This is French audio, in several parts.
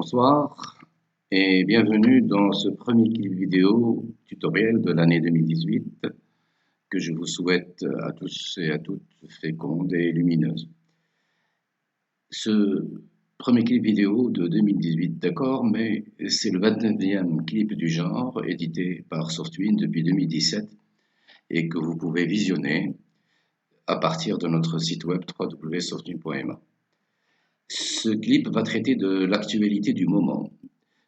Bonsoir et bienvenue dans ce premier clip vidéo tutoriel de l'année 2018 que je vous souhaite à tous et à toutes fécondes et lumineuses. Ce premier clip vidéo de 2018, d'accord, mais c'est le 29e clip du genre édité par Softwin depuis 2017 et que vous pouvez visionner à partir de notre site web www.softwin.ma. Ce clip va traiter de l'actualité du moment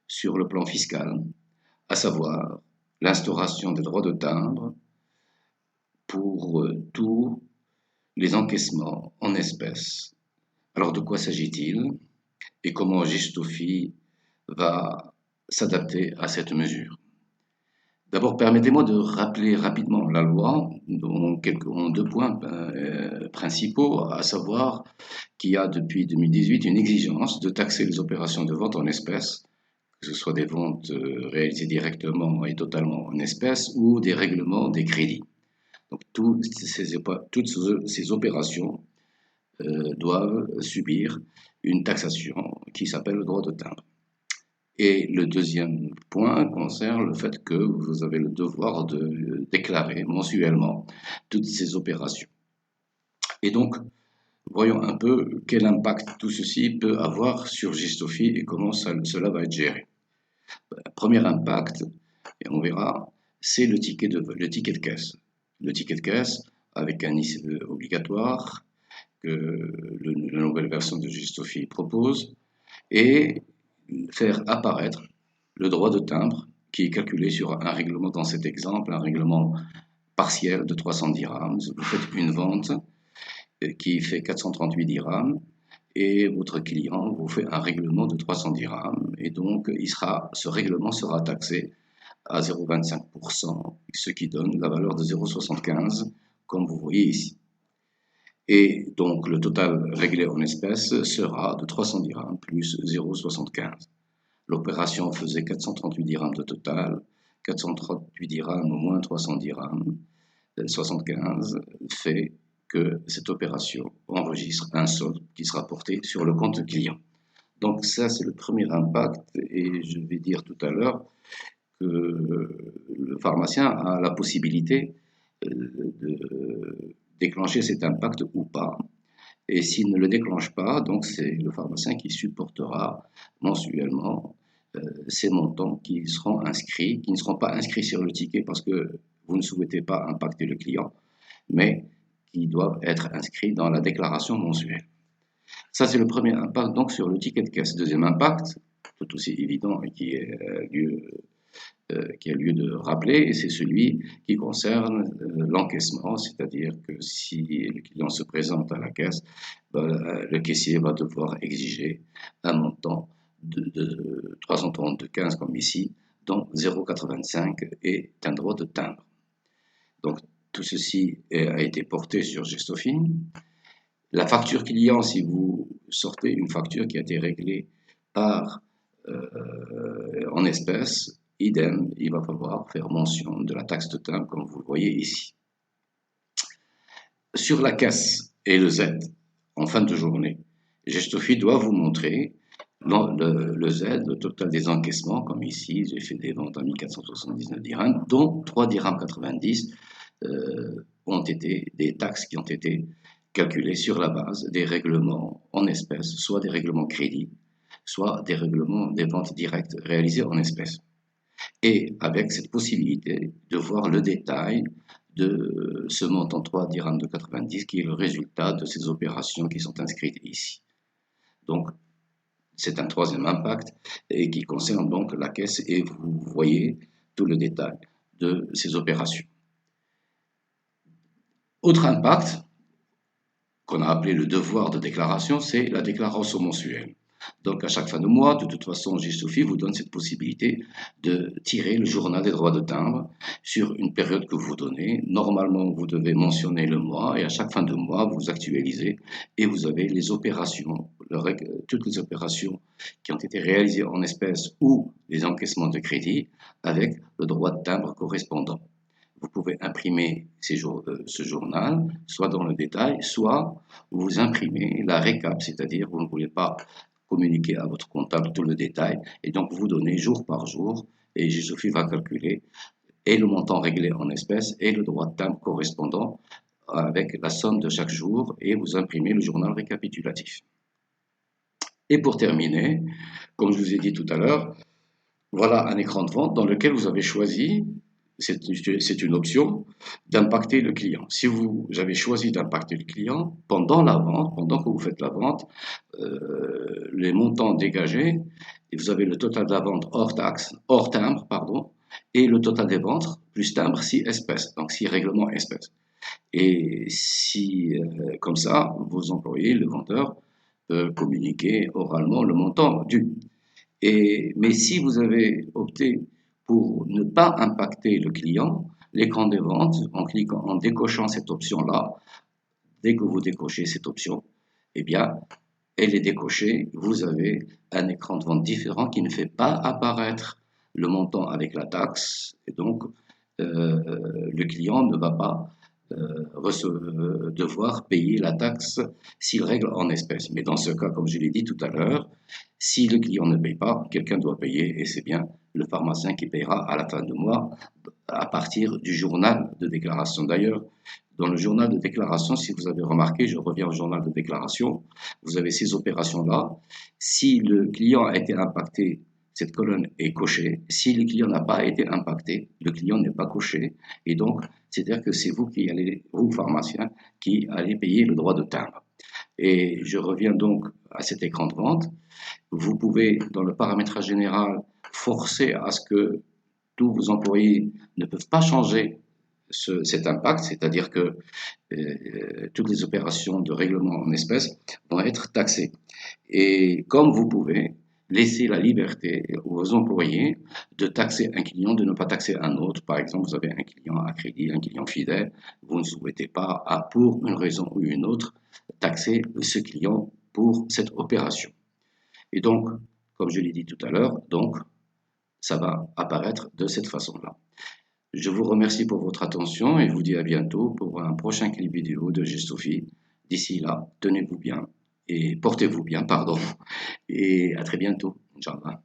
sur le plan fiscal, à savoir l'instauration des droits de timbre pour tous les encaissements en espèces. Alors de quoi s'agit-il et comment Gestofi va s'adapter à cette mesure? D'abord, permettez-moi de rappeler rapidement la loi en deux points principaux, à savoir qu'il y a depuis 2018 une exigence de taxer les opérations de vente en espèces, que ce soit des ventes réalisées directement et totalement en espèces ou des règlements des crédits. Donc toutes ces opérations doivent subir une taxation qui s'appelle le droit de timbre. Et le deuxième point concerne le fait que vous avez le devoir de déclarer mensuellement toutes ces opérations. Et donc, voyons un peu quel impact tout ceci peut avoir sur Gestofi et comment cela va être géré. Premier impact, et on verra, c'est le ticket de caisse. Le ticket de caisse avec un ICE obligatoire que la nouvelle version de Gestofi propose et faire apparaître le droit de timbre qui est calculé sur un règlement, dans cet exemple, un règlement partiel de 310 dirhams. Vous faites une vente qui fait 438 dirhams et votre client vous fait un règlement de 300 dirhams et donc ce règlement sera taxé à 0,25%, ce qui donne la valeur de 0,75 comme vous voyez ici. Et donc le total réglé en espèces sera de 300 dirhams plus 0,75. L'opération faisait 438 dirhams de total, 438 dirhams moins 300 dirhams, 75 fait que cette opération enregistre un solde qui sera porté sur le compte client. Donc ça, c'est le premier impact et je vais dire tout à l'heure que le pharmacien a la possibilité de déclencher cet impact ou pas. Et s'il ne le déclenche pas, donc c'est le pharmacien qui supportera mensuellement ces montants qui seront inscrits, qui ne seront pas inscrits sur le ticket parce que vous ne souhaitez pas impacter le client, mais qui doivent être inscrits dans la déclaration mensuelle. Ça, c'est le premier impact donc sur le ticket de caisse. Deuxième impact, tout aussi évident et qui a lieu de rappeler, c'est celui qui concerne l'encaissement, c'est-à-dire que si le client se présente à la caisse, le caissier va devoir exiger un montant de 332,15 comme ici, dont 0,85 est un droit de timbre. Donc tout ceci a été porté sur Gestofi. La facture client, si vous sortez une facture qui a été réglée en espèces, idem, il va falloir faire mention de la taxe de timbre comme vous le voyez ici. Sur la caisse et le Z, en fin de journée, Gestofi doit vous montrer le Z, le total des encaissements, comme ici, j'ai fait des ventes à 1479 dirhams, dont 3 dirhams 90 ont été des taxes qui ont été calculées sur la base des règlements en espèces, soit des règlements crédits, soit des règlements des ventes directes réalisées en espèces. Et avec cette possibilité de voir le détail de ce montant 3 dirhams de 90 qui est le résultat de ces opérations qui sont inscrites ici. Donc, c'est un troisième impact et qui concerne donc la caisse et vous voyez tout le détail de ces opérations. Autre impact qu'on a appelé le devoir de déclaration, c'est la déclaration mensuelle. Donc à chaque fin de mois, de toute façon, Gestofi vous donne cette possibilité de tirer le journal des droits de timbre sur une période que vous donnez. Normalement, vous devez mentionner le mois et à chaque fin de mois, vous actualisez et vous avez les opérations, toutes les opérations qui ont été réalisées en espèces ou les encaissements de crédit avec le droit de timbre correspondant. Vous pouvez imprimer ce journal, soit dans le détail, soit vous imprimez la récap, c'est-à-dire vous ne voulez pas communiquer à votre comptable tout le détail et donc vous donner jour par jour et Sophie va calculer et le montant réglé en espèces et le droit de timbre correspondant avec la somme de chaque jour et vous imprimez le journal récapitulatif. Et pour terminer, comme je vous ai dit tout à l'heure, voilà un écran de vente dans lequel vous avez choisi, c'est une option, d'impacter le client. Si vous avez choisi d'impacter le client pendant la vente, pendant que vous faites la vente, les montants dégagés, et vous avez le total de la vente hors taxe, hors timbre, pardon, et le total des ventes plus timbre si espèces, donc si règlement espèces. Et si, comme ça, vos employés, le vendeur, peut communiquer oralement le montant dû. Mais si vous avez opté pour ne pas impacter le client, l'écran de vente, en décochant cette option-là, dès que vous décochez cette option, eh bien, elle est décochée, vous avez un écran de vente différent qui ne fait pas apparaître le montant avec la taxe, et donc le client ne va pas devoir payer la taxe s'il règle en espèces. Mais dans ce cas, comme je l'ai dit tout à l'heure, si le client ne paye pas, quelqu'un doit payer et c'est bien le pharmacien qui payera à la fin du mois à partir du journal de déclaration. D'ailleurs, dans le journal de déclaration, si vous avez remarqué, je reviens au journal de déclaration, vous avez ces opérations-là. Si le client a été impacté, cette colonne est cochée. Si le client n'a pas été impacté, le client n'est pas coché. Et donc, c'est-à-dire que c'est vous qui allez, vous pharmacien, qui allez payer le droit de timbre. Et je reviens donc à cet écran de vente. Vous pouvez, dans le paramétrage général, forcer à ce que tous vos employés ne peuvent pas changer cet impact, c'est-à-dire que toutes les opérations de règlement en espèces vont être taxées. Et comme vous pouvez laisser la liberté aux employés de taxer un client, de ne pas taxer un autre. Par exemple, vous avez un client à crédit, un client fidèle, vous ne souhaitez pas, pour une raison ou une autre, taxer ce client pour cette opération. Et donc, comme je l'ai dit tout à l'heure, donc, ça va apparaître de cette façon-là. Je vous remercie pour votre attention et vous dis à bientôt pour un prochain clip vidéo de Sophie. D'ici là, tenez-vous bien et portez-vous bien, pardon. Et à très bientôt, Inch'Allah.